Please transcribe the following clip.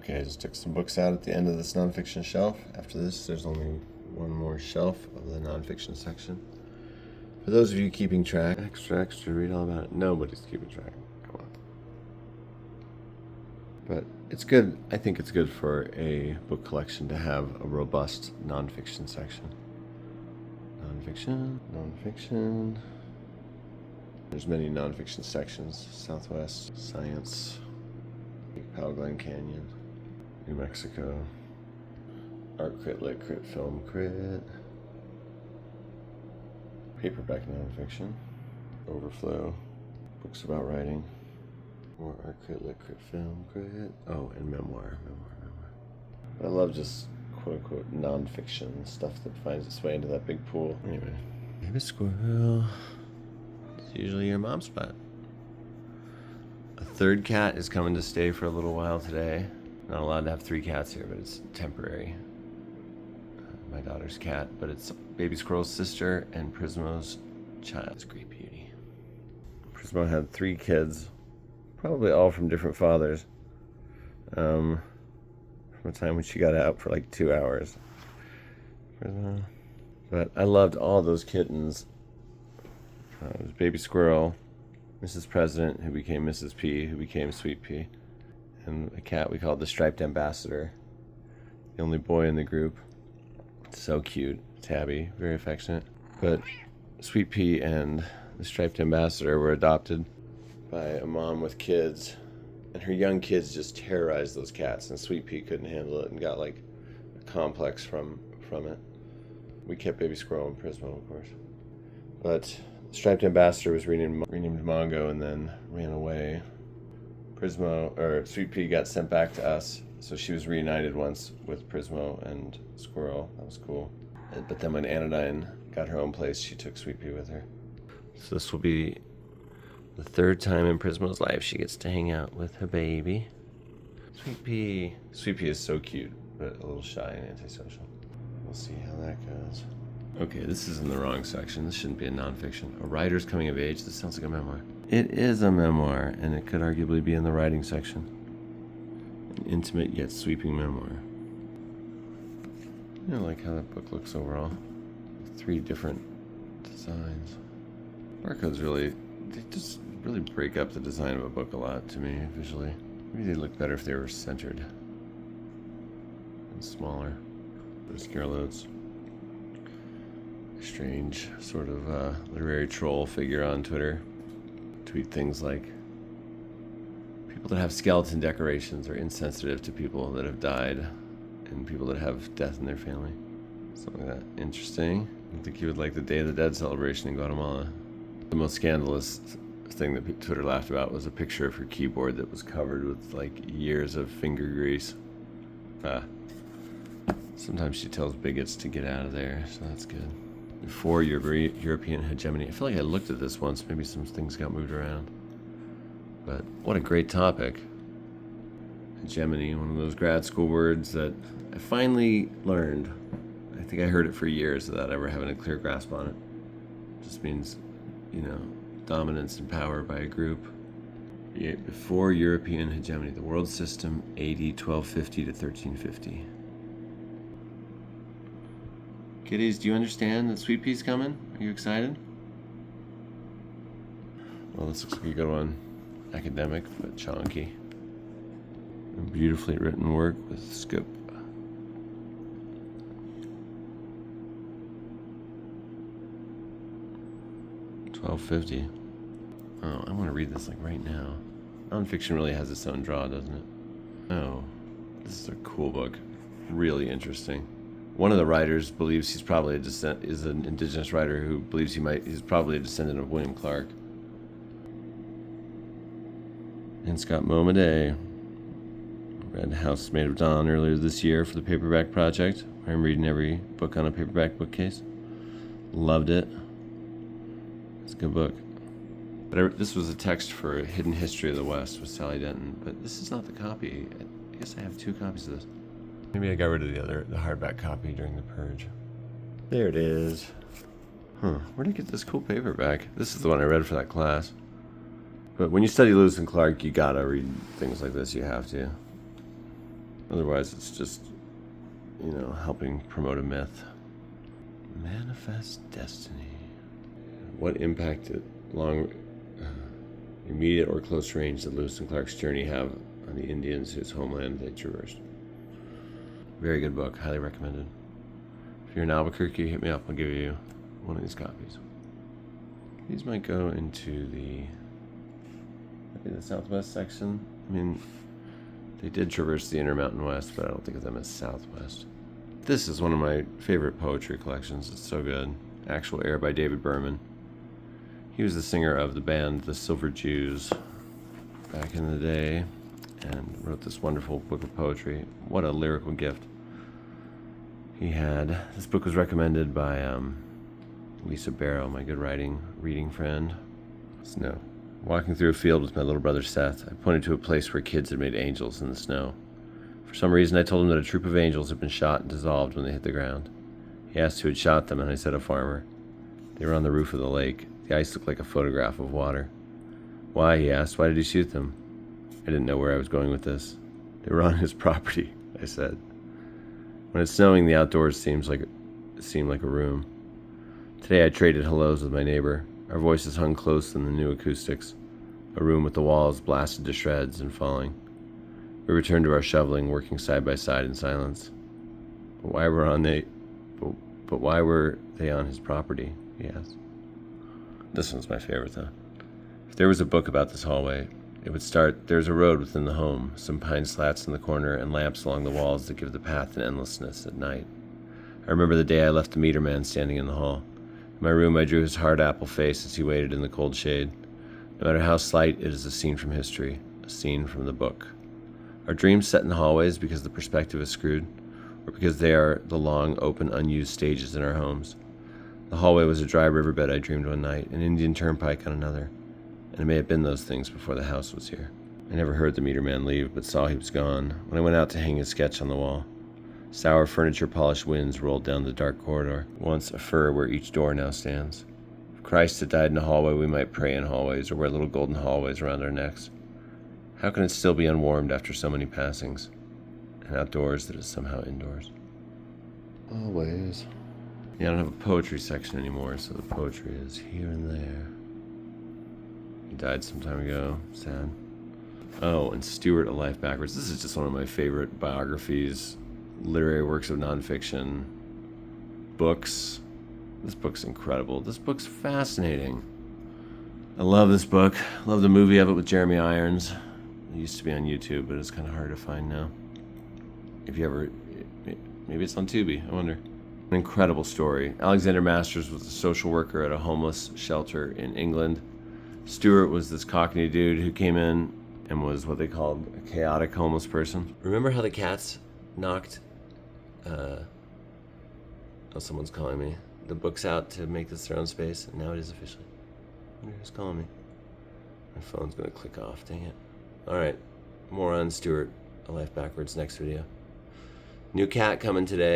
Okay, I just took some books out at the end of this nonfiction shelf. After this, there's only one more shelf of the nonfiction section. For those of you keeping track, extra, read all about it. Nobody's keeping track. Come on. But it's good. I think it's good for a book collection to have a robust nonfiction section. Nonfiction. There's many nonfiction sections. Southwest, Science, Powell Glen Canyon, New Mexico, Art Crit, Lit Crit, Film Crit, paperback nonfiction, Overflow, books about writing, more Art Crit, Lit Crit, Film Crit, oh, and memoir. I love just quote-unquote nonfiction stuff that finds its way into that big pool. Anyway, baby squirrel. It's usually your mom's spot. A third cat is coming to stay for a little while today. Not allowed to have 3 cats here, but it's temporary. My daughter's cat, but it's baby squirrel's sister and Prismo's child. It's a great beauty. Prismo had 3 kids, probably all from different fathers. From a time when she got out for like 2 hours. Prismo. But I loved all those kittens. It was Baby Squirrel, Mrs. President, who became Mrs. P, who became Sweet Pea, and a cat we called the Striped Ambassador, the only boy in the group. So cute. Tabby, very affectionate. But Sweet Pea and the Striped Ambassador were adopted by a mom with kids, and her young kids just terrorized those cats, and Sweet Pea couldn't handle it and got like a complex from it. We kept Baby Squirrel and Prismo, of course. But the Striped Ambassador was renamed Mongo and then ran away. Sweet Pea got sent back to us, so she was reunited once with Prismo and Squirrel. That was cool. But then when Anodyne got her own place, she took Sweet Pea with her. So this will be the 3rd time in Prismo's life she gets to hang out with her baby. Sweet Pea. Sweet Pea is so cute, but a little shy and antisocial. We'll see how that goes. Okay, this is in the wrong section. This shouldn't be a nonfiction. A writer's coming of age. This sounds like a memoir. It is a memoir, and it could arguably be in the writing section. An intimate yet sweeping memoir. I like how that book looks overall. 3 different designs. Barcodes they just really break up the design of a book a lot to me visually. Maybe they'd look better if they were centered and smaller. There's Scarlots. Strange sort of literary troll figure on Twitter. Tweet things like, people that have skeleton decorations are insensitive to people that have died and people that have death in their family. Something like that. Interesting. I think you would like the Day of the Dead celebration in Guatemala. The most scandalous thing that Twitter laughed about was a picture of her keyboard that was covered with like years of finger grease. Sometimes she tells bigots to get out of there, so that's good. Before European hegemony. I feel like I looked at this once. Maybe some things got moved around. But what a great topic. Hegemony, one of those grad school words that I finally learned. I think I heard it for years without ever having a clear grasp on it. It just means, dominance and power by a group. Before European hegemony, the world system, AD 1250 to 1350. Kitties, do you understand that Sweet Pea's coming? Are you excited? Well, this looks like a good one. Academic, but chunky. A beautifully written work with scope. $12.50. Oh, I want to read this like right now. Nonfiction really has its own draw, doesn't it? Oh, this is a cool book. Really interesting. One of the writers believes he's probably is an indigenous writer who believes he's probably a descendant of William Clark. And Scott Momaday. Read House Made of Dawn earlier this year for the paperback project. I'm reading every book on a paperback bookcase. Loved it. It's a good book. But this was a text for A Hidden History of the West with Sally Denton, but this is not the copy. I guess I have 2 copies of this. Maybe I got rid of the hardback copy during the purge. There it is. Where did I get this cool paperback? This is the one I read for that class. But when you study Lewis and Clark, you gotta read things like this. You have to. Otherwise, it's just, helping promote a myth. Manifest destiny. What impact did immediate or close range did Lewis and Clark's journey have on the Indians whose homeland they traversed? Very good book, highly recommended. If you're in Albuquerque, hit me up. I'll give you one of these copies. These might go into the Southwest section. I mean, they did traverse the Intermountain West, but I don't think of them as Southwest. This is one of my favorite poetry collections. It's so good. Actual Air by David Berman. He was the singer of the band The Silver Jews back in the day and wrote this wonderful book of poetry. What a lyrical gift he had. This book was recommended by Lisa Barrow, my good reading friend. Snow. Walking through a field with my little brother Seth, I pointed to a place where kids had made angels in the snow. For some reason, I told him that a troop of angels had been shot and dissolved when they hit the ground. He asked who had shot them, and I said a farmer. They were on the roof of the lake. The ice looked like a photograph of water. Why, he asked, why did he shoot them? I didn't know where I was going with this. They were on his property, I said. When it's snowing, the outdoors seemed like a room. Today I traded hellos with my neighbor. Our voices hung close in the new acoustics. A room with the walls blasted to shreds and falling. We returned to our shoveling, working side by side in silence. But why were they on his property? He asked. This one's my favorite, though. If there was a book about this hallway, it would start, there's a road within the home, some pine slats in the corner, and lamps along the walls that give the path an endlessness at night. I remember the day I left the meter man standing in the hall. In my room, I drew his hard apple face as he waited in the cold shade. No matter how slight, it is a scene from history, a scene from the book. Are dreams set in hallways because the perspective is screwed, or because they are the long, open, unused stages in our homes? The hallway was a dry riverbed I dreamed one night, an Indian turnpike on another, and it may have been those things before the house was here. I never heard the meter man leave, but saw he was gone when I went out to hang his sketch on the wall. Sour furniture-polished winds rolled down the dark corridor, once a fir where each door now stands. If Christ had died in a hallway, we might pray in hallways, or wear little golden hallways around our necks. How can it still be unwarmed after so many passings? And outdoors that is somehow indoors. Always. Yeah, I don't have a poetry section anymore, so the poetry is here and there. He died some time ago. Sad. Oh, and Stuart, A Life Backwards. This is just one of my favorite biographies, literary works of nonfiction, books. This book's incredible. This book's fascinating. I love this book. Love the movie of it with Jeremy Irons. It used to be on YouTube, but it's kind of hard to find now. If you ever, maybe it's on Tubi, I wonder. An incredible story. Alexander Masters was a social worker at a homeless shelter in England. Stuart was this Cockney dude who came in and was what they called a chaotic homeless person. Remember how the cats knocked, someone's calling me, the books out to make this their own space, and now it is officially. I wonder who's calling me. My phone's gonna click off, dang it. Alright, more on Stuart, A Life Backwards, next video. New cat coming today.